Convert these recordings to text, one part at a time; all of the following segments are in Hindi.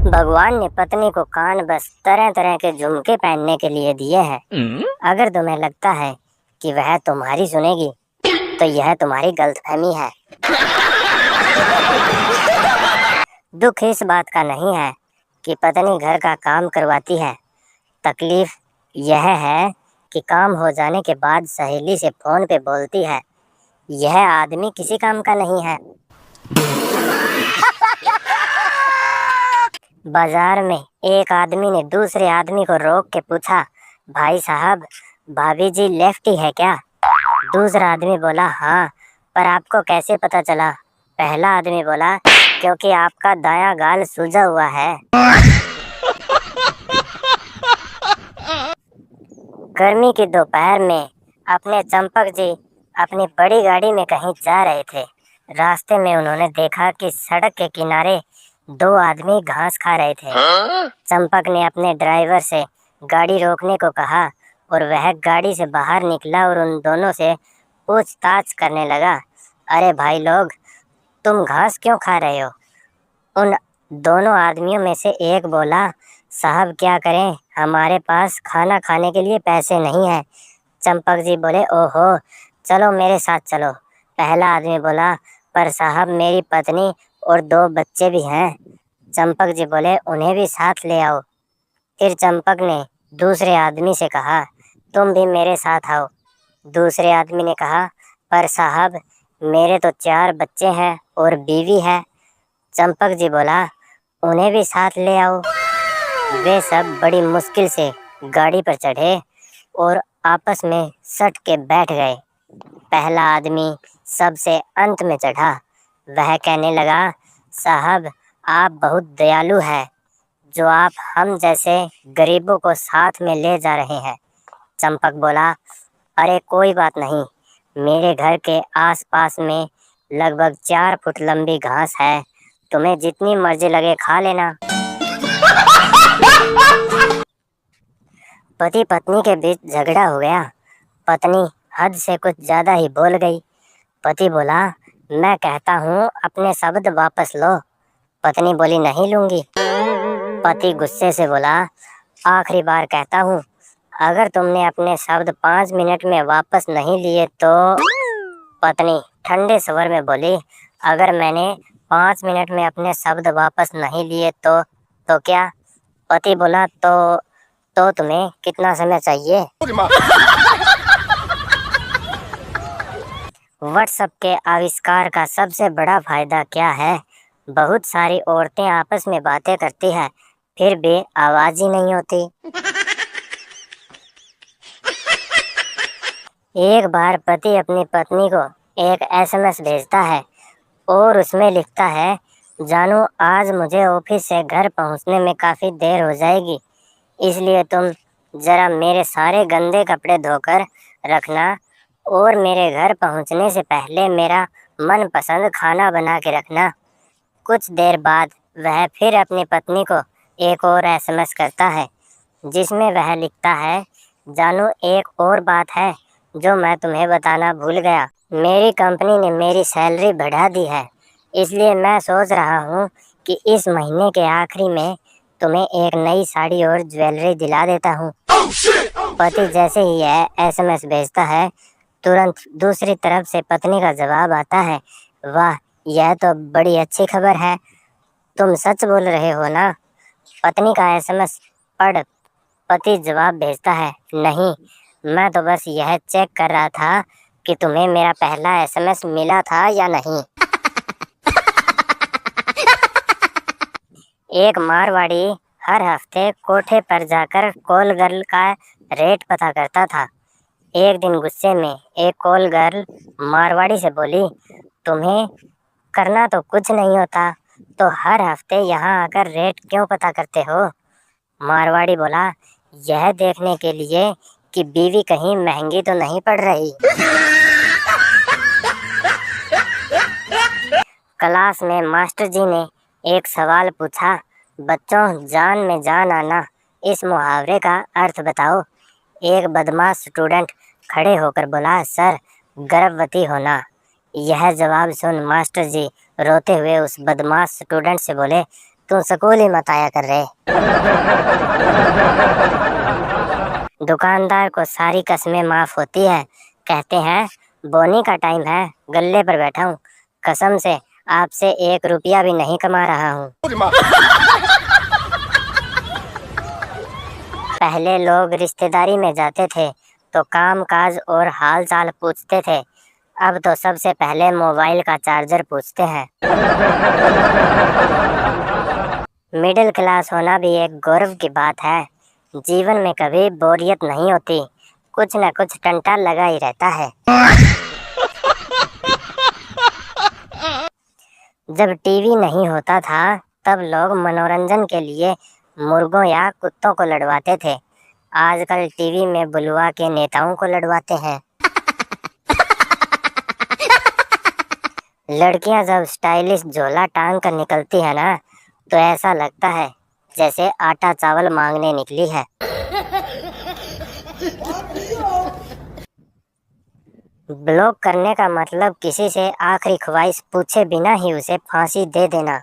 भगवान ने पत्नी को कान बस तरह तरह के झुमके पहनने के लिए दिए हैं। अगर तुम्हें लगता है कि वह तुम्हारी सुनेगी तो यह तुम्हारी गलतफहमी है। दुख इस बात का नहीं है कि पत्नी घर का काम करवाती है, तकलीफ यह है कि काम हो जाने के बाद सहेली से फोन पे बोलती है, यह आदमी किसी काम का नहीं है। बाजार में एक आदमी ने दूसरे आदमी को रोक के पूछा, भाई साहब भाभी जी लेफ्टी है क्या? दूसरा आदमी बोला, हाँ, पर आपको कैसे पता चला? पहला आदमी बोला, क्योंकि आपका दायां गाल सूजा हुआ है। गर्मी की दोपहर में अपने चंपक जी अपनी बड़ी गाड़ी में कहीं जा रहे थे। रास्ते में उन्होंने देखा कि सड़क के किनारे दो आदमी घास खा रहे थे। चंपक ने अपने ड्राइवर से गाड़ी रोकने को कहा और वह गाड़ी से बाहर निकला और उन दोनों से पूछताछ करने लगा, अरे भाई लोग, तुम घास क्यों खा रहे हो? उन दोनों आदमियों में से एक बोला, साहब क्या करें, हमारे पास खाना खाने के लिए पैसे नहीं हैं। चंपक जी बोले, ओहो, चलो मेरे साथ चलो। पहला आदमी बोला, पर साहब मेरी पत्नी और दो बच्चे भी हैं। चंपक जी बोले, उन्हें भी साथ ले आओ। फिर चंपक ने दूसरे आदमी से कहा, तुम भी मेरे साथ आओ। दूसरे आदमी ने कहा, पर साहब मेरे तो 4 बच्चे हैं और बीवी है। चंपक जी बोला, उन्हें भी साथ ले आओ। वे सब बड़ी मुश्किल से गाड़ी पर चढ़े और आपस में सट के बैठ गए। पहला आदमी सबसे अंत में चढ़ा। वह कहने लगा, साहब आप बहुत दयालु हैं जो आप हम जैसे गरीबों को साथ में ले जा रहे हैं। चंपक बोला, अरे कोई बात नहीं, मेरे घर के आसपास में लगभग 4 फुट लंबी घास है, तुम्हें जितनी मर्जी लगे खा लेना। पति पत्नी के बीच झगड़ा हो गया। पत्नी हद से कुछ ज्यादा ही बोल गई। पति बोला, मैं कहता हूँ अपने शब्द वापस लो। पत्नी बोली, नहीं लूंगी। पति गुस्से से बोला, आखिरी बार कहता हूँ, अगर तुमने अपने शब्द 5 मिनट में वापस नहीं लिए तो। पत्नी ठंडे स्वर में बोली, अगर मैंने 5 मिनट में अपने शब्द वापस नहीं लिए तो क्या? पति बोला, तो तुम्हें कितना समय चाहिए? व्हाट्सएप के आविष्कार का सबसे बड़ा फायदा क्या है? बहुत सारी औरतें आपस में बातें करती हैं, फिर भी आवाज ही नहीं होती। एक बार पति अपनी पत्नी को एक एसएमएस भेजता है और उसमें लिखता है, जानू आज मुझे ऑफिस से घर पहुंचने में काफ़ी देर हो जाएगी, इसलिए तुम ज़रा मेरे सारे गंदे कपड़े धोकर रखना और मेरे घर पहुंचने से पहले मेरा मनपसंद खाना बना के रखना। कुछ देर बाद वह फिर अपनी पत्नी को एक और एसएमएस करता है जिसमें वह लिखता है, जानू एक और बात है जो मैं तुम्हें बताना भूल गया। मेरी कंपनी ने मेरी सैलरी बढ़ा दी है, इसलिए मैं सोच रहा हूँ कि इस महीने के आखिरी में तुम्हें एक नई साड़ी और ज्वेलरी दिला देता हूँ। पति जैसे ही यह एसएमएस भेजता है, तुरंत दूसरी तरफ से पत्नी का जवाब आता है, वाह यह तो बड़ी अच्छी खबर है, तुम सच बोल रहे हो ना? पत्नी का एसएमएस पढ़ पति जवाब भेजता है, नहीं, मैं तो बस यह चेक कर रहा था कि तुम्हें मेरा पहला एसएमएस मिला था या नहीं। एक मारवाड़ी हर हफ्ते कोठे पर जाकर कॉल गर्ल का रेट पता करता था। एक दिन गुस्से में एक कॉल गर्ल मारवाड़ी से बोली, तुम्हें करना तो कुछ नहीं होता, तो हर हफ्ते यहाँ आकर रेट क्यों पता करते हो? मारवाड़ी बोला, यह देखने के लिए कि बीवी कहीं महंगी तो नहीं पड़ रही। क्लास में मास्टर जी ने एक सवाल पूछा, बच्चों जान में जान आना, इस मुहावरे का अर्थ बताओ। एक बदमाश स्टूडेंट खड़े होकर बोला, सर गर्भवती होना। यह जवाब सुन मास्टर जी रोते हुए उस बदमाश स्टूडेंट से बोले, तू स्कूल ही मत आया कर रहे। दुकानदार को सारी कस्में माफ होती है। कहते हैं बोनी का टाइम है, गल्ले पर बैठा हूँ। कसम से आपसे 1 रुपया भी नहीं कमा रहा हूँ। पहले लोग रिश्तेदारी में जाते थे तो काम काज और हाल चाल पूछते थे। अब तो सबसे पहले मोबाइल का चार्जर पूछते हैं। मिडिल क्लास होना भी एक गौरव की बात है। जीवन में कभी बोरियत नहीं होती, कुछ न कुछ टंटा लगा ही रहता है। जब टीवी नहीं होता था तब लोग मनोरंजन के लिए मुर्गों या कुत्तों को लड़वाते थे। आजकल टीवी में बुलवा के नेताओं को लड़वाते हैं। लड़कियां जब स्टाइलिश झोला टांग कर निकलती है ना, तो ऐसा लगता है जैसे आटा चावल मांगने निकली है। ब्लॉक करने का मतलब किसी से आखिरी ख्वाहिश पूछे बिना ही उसे फांसी दे देना।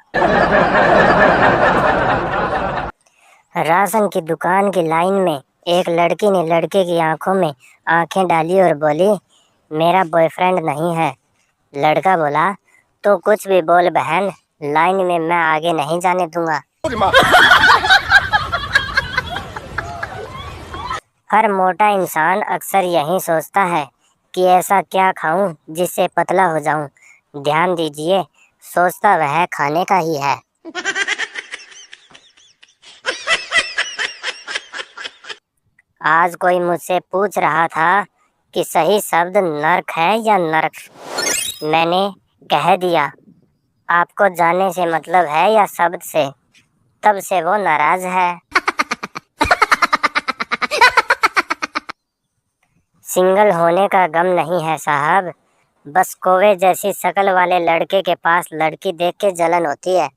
राशन की दुकान की लाइन में एक लड़की ने लड़के की आंखों में आंखें डाली और बोली, मेरा बॉयफ्रेंड नहीं है। लड़का बोला, तो कुछ भी बोल बहन, लाइन में मैं आगे नहीं जाने दूंगा। हर मोटा इंसान अक्सर यही सोचता है कि ऐसा क्या खाऊं जिससे पतला हो जाऊं। ध्यान दीजिए, सोचता वह खाने का ही है। आज कोई मुझसे पूछ रहा था कि सही शब्द नर्क है या नरक। मैंने कह दिया, आपको जाने से मतलब है या शब्द से। तब से वो नाराज है। सिंगल होने का गम नहीं है साहब, बस कोवे जैसी शक्ल वाले लड़के के पास लड़की देख के जलन होती है।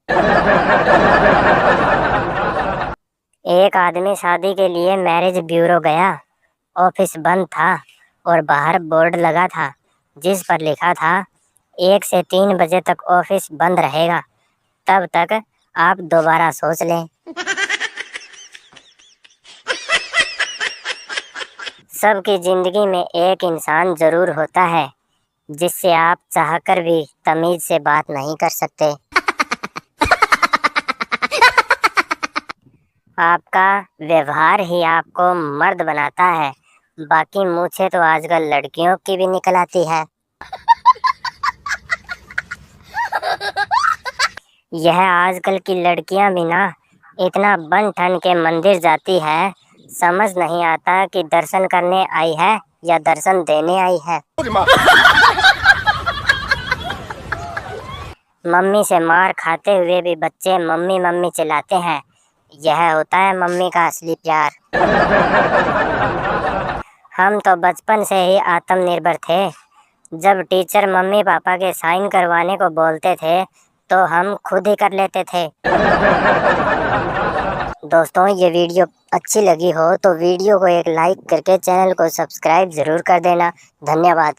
एक आदमी शादी के लिए मैरिज ब्यूरो गया। ऑफिस बंद था और बाहर बोर्ड लगा था जिस पर लिखा था 1 से 3 बजे तक ऑफिस बंद रहेगा, तब तक आप दोबारा सोच लें। सबकी जिंदगी में एक इंसान जरूर होता है जिससे आप चाहकर भी तमीज से बात नहीं कर सकते। आपका व्यवहार ही आपको मर्द बनाता है, बाकी मूंछें तो आजकल लड़कियों की भी निकल आती है। यह आजकल की लड़कियां भी ना इतना बन ठन के मंदिर जाती है, समझ नहीं आता कि दर्शन करने आई है या दर्शन देने आई है। मम्मी से मार खाते हुए भी बच्चे मम्मी मम्मी चिल्लाते हैं। यह होता है मम्मी का असली प्यार। हम तो बचपन से ही आत्मनिर्भर थे। जब टीचर मम्मी पापा के साइन करवाने को बोलते थे तो हम खुद ही कर लेते थे। दोस्तों, ये वीडियो अच्छी लगी हो तो वीडियो को एक लाइक करके चैनल को सब्सक्राइब ज़रूर कर देना। धन्यवाद।